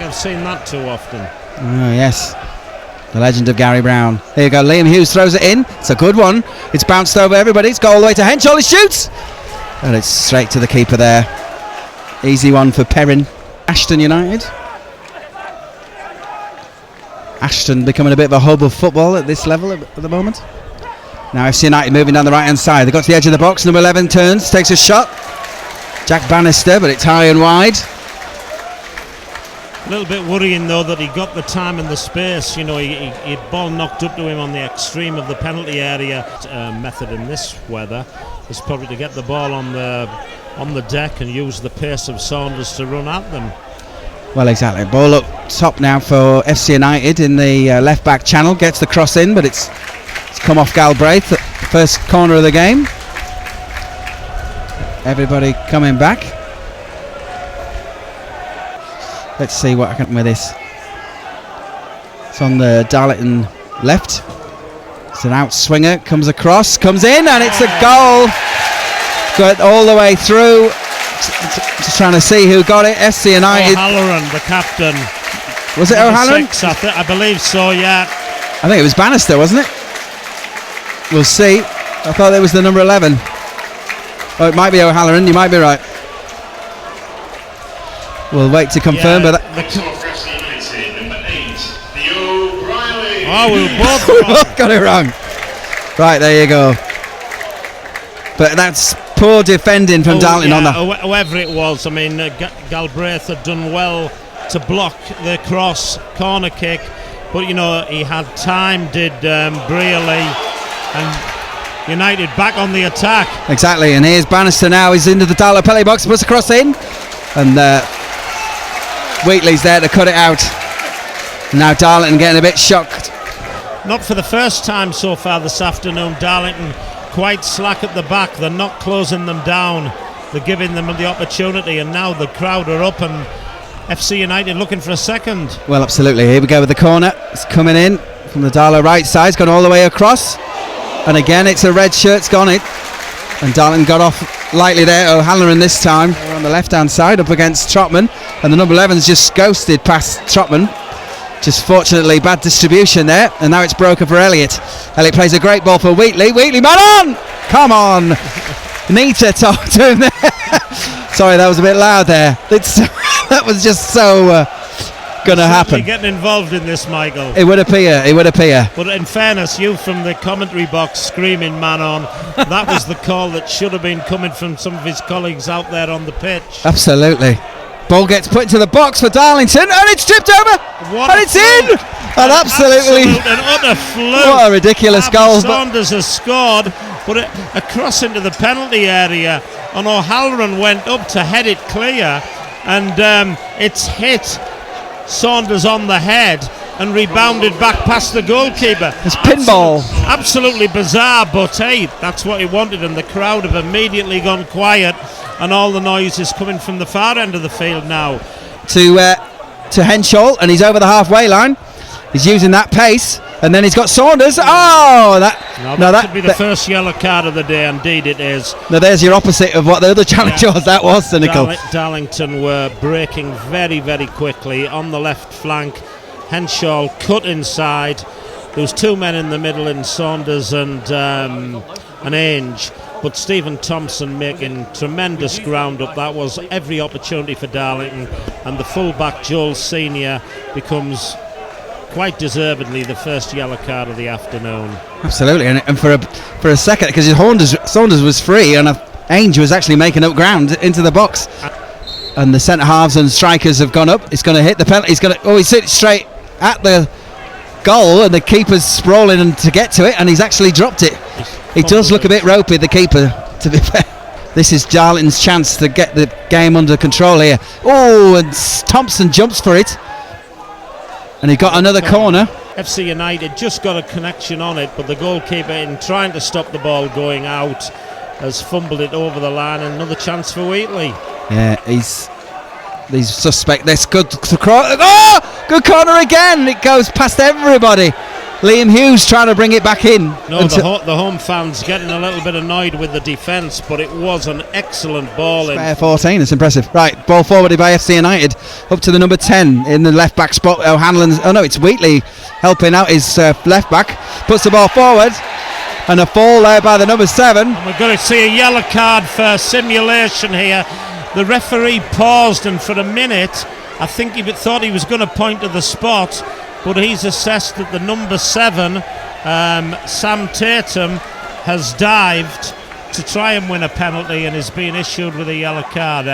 I've seen that too often. Oh, yes. The legend of Gary Brown. Here you go, Liam Hughes throws it in. It's a good one. It's bounced over everybody. It's got all the way to Henshaw. He shoots! And it's straight to the keeper there. Easy one for Perrin. Ashton United. Ashton becoming a bit of a hub of football at this level at the moment. Now FC United moving down the right hand side. They got to the edge of the box. Number 11 turns, takes a shot. Jack Bannister, but it's high and wide. A little bit worrying though that he got the time and the space. You know, he ball knocked up to him on the extreme of the penalty area. Method in this weather is probably to get the ball on the deck and use the pace of Saunders to run at them. Well, exactly. Ball up top now for FC United in the left back channel. Gets the cross in, but it's come off Galbraith. First corner of the game. Everybody coming back. Let's see what happened with this. It's on the Darlington left. It's an out swinger, comes across, comes in, and it's a goal. Got all the way through. Just trying to see who got it. FC United. O'Halloran, the captain. Was it O'Halloran? I believe so, yeah. I think it was Bannister, wasn't it? We'll see. I thought it was the number 11. Oh, it might be O'Halloran, you might be right. We'll wait to confirm, but we both got it wrong. Right, there you go. But that's poor defending from Darlington on that. Whoever it was, I mean, Galbraith had done well to block the cross corner kick, but you know he had time, did Brearley, and United back on the attack. Exactly, and here's Bannister now. He's into the Darlo penalty box, puts the cross in, and Wheatley's there to cut it out. Now Darlington getting a bit shocked. Not for the first time so far this afternoon. Darlington quite slack at the back. They're not closing them down. They're giving them the opportunity, and now the crowd are up and FC United looking for a second. Well, absolutely. Here we go with the corner. It's coming in from the Darlo right side. It's gone all the way across. And again, it's a red shirt's gone it. And Darlington got off lightly there. O'Halloran this time. They're on the left-hand side up against Trotman. And the number 11's just ghosted past Trotman. Just fortunately bad distribution there. And now it's broken for Elliott. Elliott plays a great ball for Wheatley. Wheatley, man on! Come on! Need to talk to him there. Sorry, that was a bit loud there. That was just so going to happen. Getting involved in this, Michael. It would appear. But in fairness, you from the commentary box screaming man on, that was the call that should have been coming from some of his colleagues out there on the pitch. Absolutely. Ball gets put into the box for Darlington, and it's tipped over, and it's in! And absolutely an utter fluke. What a ridiculous goal. Saunders has scored, but across into the penalty area, and O'Halloran went up to head it clear, and it's hit Saunders on the head and rebounded back past the goalkeeper. It's pinball. Absolutely bizarre, but hey, that's what he wanted, and the crowd have immediately gone quiet, and all the noise is coming from the far end of the field now. To Henshaw, and he's over the halfway line. He's using that pace, and then he's got Saunders. Oh, that could be the first yellow card of the day. Indeed, it is. Now, there's your opposite of what the other challenge was. That was cynical. Darlington were breaking very, very quickly on the left flank. Henshaw cut inside. There was two men in the middle in Saunders and Ainge, but Stephen Thompson making tremendous ground up. That was every opportunity for Darlington, and the fullback Joel Senior becomes quite deservedly the first yellow card of the afternoon. Absolutely, and for a second, because Saunders was free, and Ainge was actually making up ground into the box, and the centre halves and strikers have gone up. It's going to hit the penalty. He's hit it straight at the goal, and the keeper's sprawling and to get to it, and he's actually dropped it. He does look a bit ropey, the keeper, to be fair. This is Darlington's chance to get the game under control here. Oh, and Thompson jumps for it, and he got another corner. FC United just got a connection on it, but the goalkeeper, in trying to stop the ball going out, has fumbled it over the line, and another chance for Wheatley. Yeah, he's suspect. This good corner again. It goes past everybody. Liam Hughes trying to bring it back in. No, the home fans getting a little bit annoyed with the defence, but it was an excellent ball. Spare 14, it's impressive. Right, ball forwarded by FC United up to the number 10 in the left back spot. O'Hanlon's, oh no, it's Wheatley helping out his left back. Puts the ball forward, and a fall there by the number 7. And we're going to see a yellow card for simulation here. The referee paused, and for a minute I think he thought he was going to point to the spot, but he's assessed that the number 7, Sam Tatum, has dived to try and win a penalty and is being issued with a yellow card.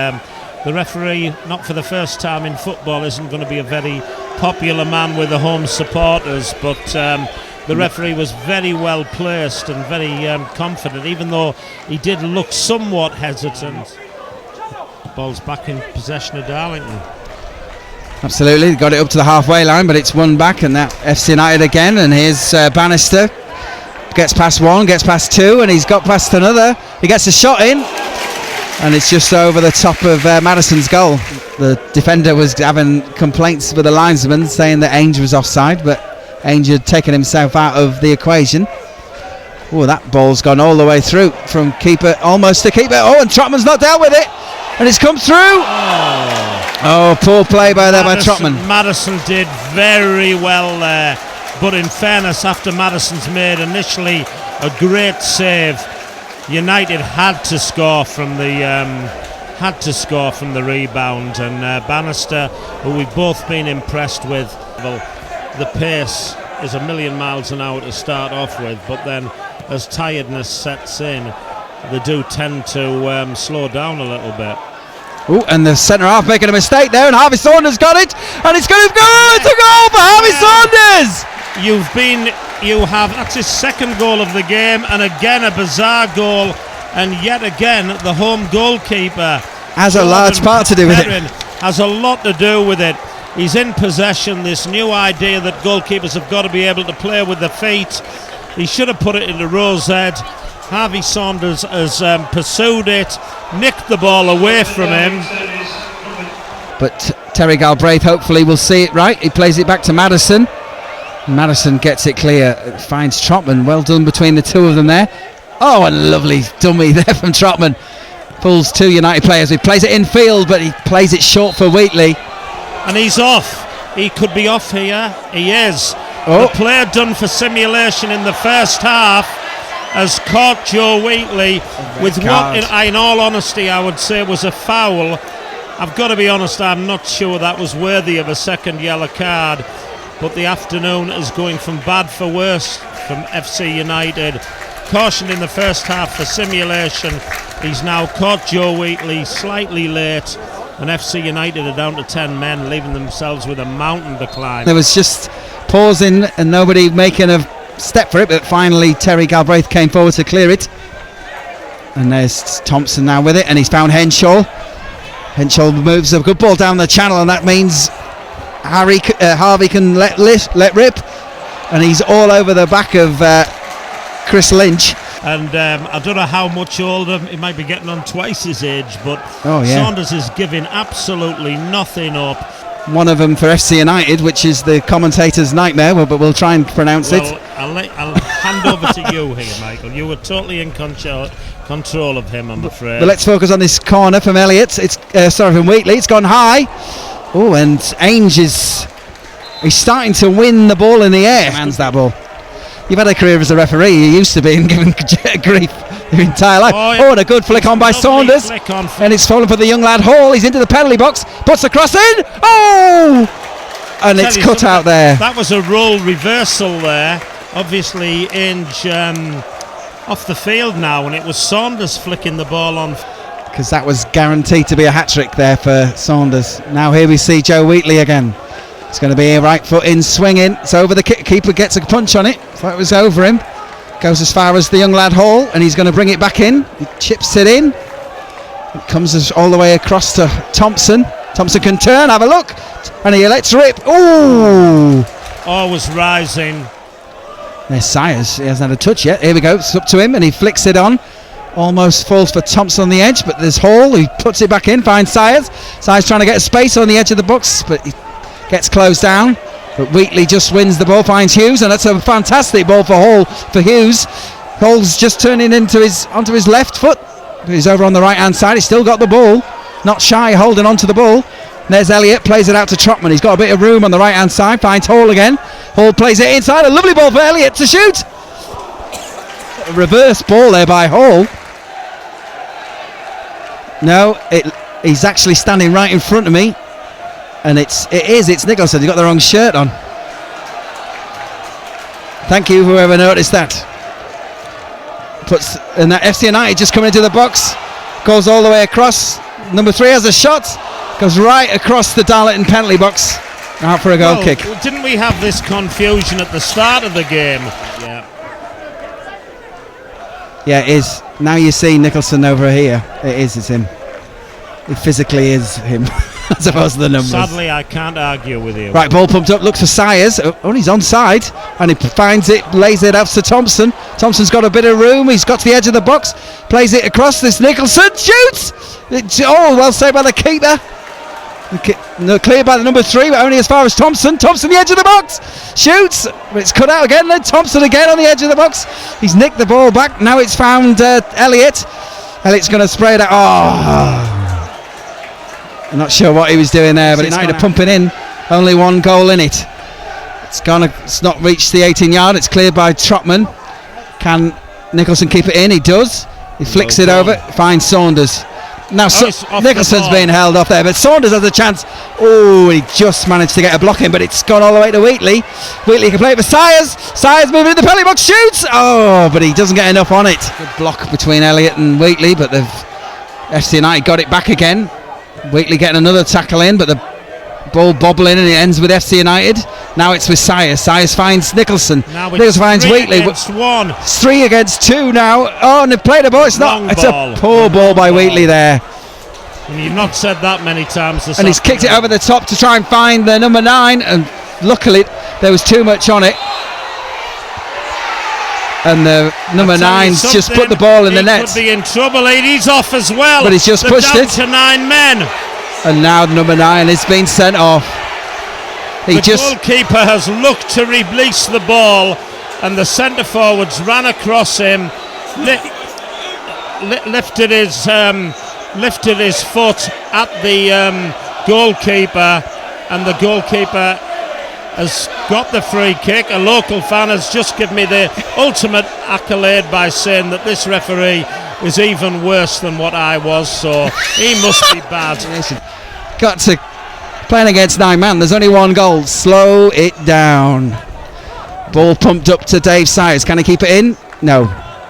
The referee, not for the first time in football, isn't going to be a very popular man with the home supporters, but the referee was very well placed and very confident, even though he did look somewhat hesitant. The ball's back in possession of Darlington. Absolutely, got it up to the halfway line, but it's won back, and that FC United again. And here's Bannister, gets past one, gets past two, and he's got past another. He gets a shot in, and it's just over the top of Madison's goal. The defender was having complaints with the linesman, saying that Ainge was offside, but Ainge had taken himself out of the equation. Oh, that ball's gone all the way through from keeper, almost to keeper. Oh, and Trotman's not dealt with it, and it's come through. Oh, poor play by Trotman. Madison did very well there, but in fairness, after Madison's made initially a great save, United had to score from the rebound, and Bannister, who we've both been impressed with, well, the pace is a million miles an hour to start off with, but then as tiredness sets in, they do tend to slow down a little bit. Oh, and the centre half making a mistake there, and Harvey Saunders got it, and it's going to go. It's a goal for Harvey Saunders. That's his second goal of the game, and again a bizarre goal, and yet again the home goalkeeper has a large part to do with it. Has a lot to do with it. He's in possession. This new idea that goalkeepers have got to be able to play with their feet. He should have put it in the rose head. Harvey Saunders has pursued it, nicked the ball away from him. But Terry Galbraith hopefully will see it right. He plays it back to Madison. Madison gets it clear, finds Trotman. Well done between the two of them there. Oh, a lovely dummy there from Trotman. Pulls two United players. He plays it in field, but he plays it short for Wheatley. And he's off. He could be off here. He is. Oh. The player done for simulation in the first half has caught Joe Wheatley with what, in all honesty, I would say was a foul. I've got to be honest, I'm not sure that was worthy of a second yellow card, but the afternoon is going from bad for worse from FC United. Cautioned in the first half for simulation. He's now caught Joe Wheatley slightly late, and FC United are down to 10 men, leaving themselves with a mountain to climb. There was just pausing and nobody making a step for it, but finally Terry Galbraith came forward to clear it, and there's Thompson now with it, and he's found Henshaw. Henshaw moves a good ball down the channel, and that means Harvey can let rip, and he's all over the back of Chris Lynch. And I don't know how much older, he might be getting on twice his age, but Saunders is giving absolutely nothing up. One of them for FC United, which is the commentator's nightmare, but we'll try and pronounce it. I'll hand over to you here, Michael. You were totally in control of him, I'm afraid. But let's focus on this corner from Elliott. It's from Wheatley. It's gone high. Oh, and Ainge he's starting to win the ball in the air. Hands that ball. You've had a career as a referee. You used to being given grief your entire life. Oh, and a good flick on by Saunders. And it's fallen for the young lad Hall. He's into the penalty box. Puts the cross in. Oh! And it's cut out there. That was a role reversal there. Obviously, Ainge off the field now, and it was Saunders flicking the ball on. Because that was guaranteed to be a hat-trick there for Saunders. Now here we see Joe Wheatley again. It's going to be a right foot in, swinging. It's over the keeper, gets a punch on it. Thought it was over him. Goes as far as the young lad Hall, and he's going to bring it back in. He chips it in. It comes all the way across to Thompson. Thompson can turn, have a look, and he lets rip. Ooh! Always rising. There's Sayers. He hasn't had a touch yet. Here we go. It's up to him, and he flicks it on. Almost falls for Thompson on the edge, but there's Hall. He puts it back in, finds Sayers. Sayers trying to get a space on the edge of the box, but he gets closed down. But Wheatley just wins the ball, finds Hughes, and that's a fantastic ball for Hall, for Hughes. Hall's just turning onto his left foot. He's over on the right hand side. He's still got the ball, not shy, holding onto the ball. There's Elliott, plays it out to Trotman. He's got a bit of room on the right hand side, finds Hall again. Hall plays it inside, a lovely ball for Elliott to shoot. A reverse ball there by Hall. No, he's actually standing right in front of me, and it's Nicholson. He's got the wrong shirt on. Thank you, whoever noticed that. And that FC United just coming into the box, goes all the way across. Number 3 has a shot, goes right across the Darlington penalty box, out for a goal kick. Didn't we have this confusion at the start of the game? Yeah, it is. Now you see Nicholson over here. It's him. It physically is him, as opposed to the numbers. Sadly, I can't argue with you. Right, ball pumped up, looks for Sayers. Oh, he's onside, and he finds it, lays it out to Thompson. Thompson's got a bit of room. He's got to the edge of the box, plays it across. This Nicholson shoots. Well saved by the keeper. No, cleared by the number 3, but only as far as Thompson. Thompson, the edge of the box, shoots. It's cut out again. Then Thompson again on the edge of the box. He's nicked the ball back. Now it's found Elliott. Elliott's going to spray it out. Oh. I'm not sure what he was doing there, but it's United pumping in. Only one goal in it. It's not reached the 18-yard. It's cleared by Trotman. Can Nicholson keep it in? He does. He flicks it over. Finds Saunders. Now Nicholson's being held off there, but Saunders has a chance. Oh, he just managed to get a block in, but it's gone all the way to Wheatley. Wheatley can play it for Sayers. Sayers moving in the penalty box, shoots. Oh, but he doesn't get enough on it. Good block between Elliott and Wheatley, but FC United got it back again. Wheatley getting another tackle in, but the ball bobbling, and it ends with FC United. Now it's with Sayers. Sayers finds Nicholson. Nicholson finds Wheatley. It's 3 against 2 now. Oh, and they've played a ball. It's a poor ball by Wheatley there. And you've not said that many times. And he's kicked it over the top to try and find the number 9, and luckily there was too much on it. And the number 9's just put the ball in the net. He could be in trouble. He's off as well. But he's just pushed it. Down to 9 men. And now number 9 has been sent off. The goalkeeper has looked to release the ball, and the centre forwards ran across him, lifted his foot at the goalkeeper, and the goalkeeper has got the free kick. A local fan has just given me the ultimate accolade by saying that this referee is even worse than what I was, so he must be bad. Got to playing against 9 men. There's only 1 goal. Slow it down. Ball pumped up to Dave Sayers. Can he keep it in? No.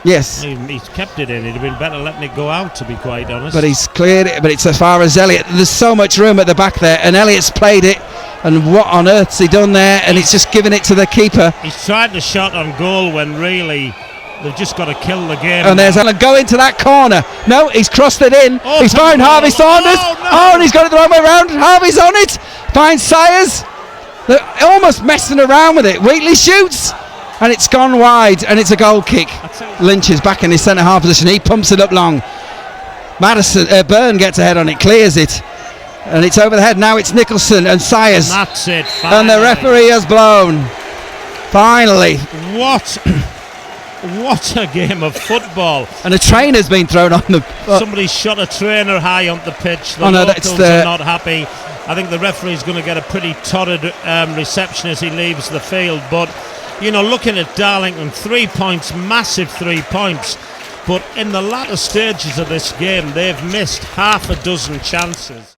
Yes. He's kept it in. It'd have been better letting it go out, to be quite honest. But he's cleared it. But it's as far as Elliott. There's so much room at the back there, and Elliott's played it. And what on earth's he done there? And it's just given it to the keeper. He's tried the shot on goal when really they've just got to kill the game. And there's Alan go into that corner. No, he's crossed it in. He's found Harvey Saunders. And he's got it the wrong way around. Harvey's on it. Finds Sayers. They're almost messing around with it. Wheatley shoots, and it's gone wide, and it's a goal kick. Lynch is back in his centre half position. He pumps it up long. Byrne gets ahead on it, clears it, and it's over the head. Now it's Nicholson and Sayers. And that's it. Finally. And the referee has blown. Finally. What a game of football. And a trainer's been thrown on the... Somebody shot a trainer high on the pitch. The locals are not happy. I think the referee's going to get a pretty torrid reception as he leaves the field. But, you know, looking at Darlington, 3 points, massive 3 points. But in the latter stages of this game, they've missed half a dozen chances.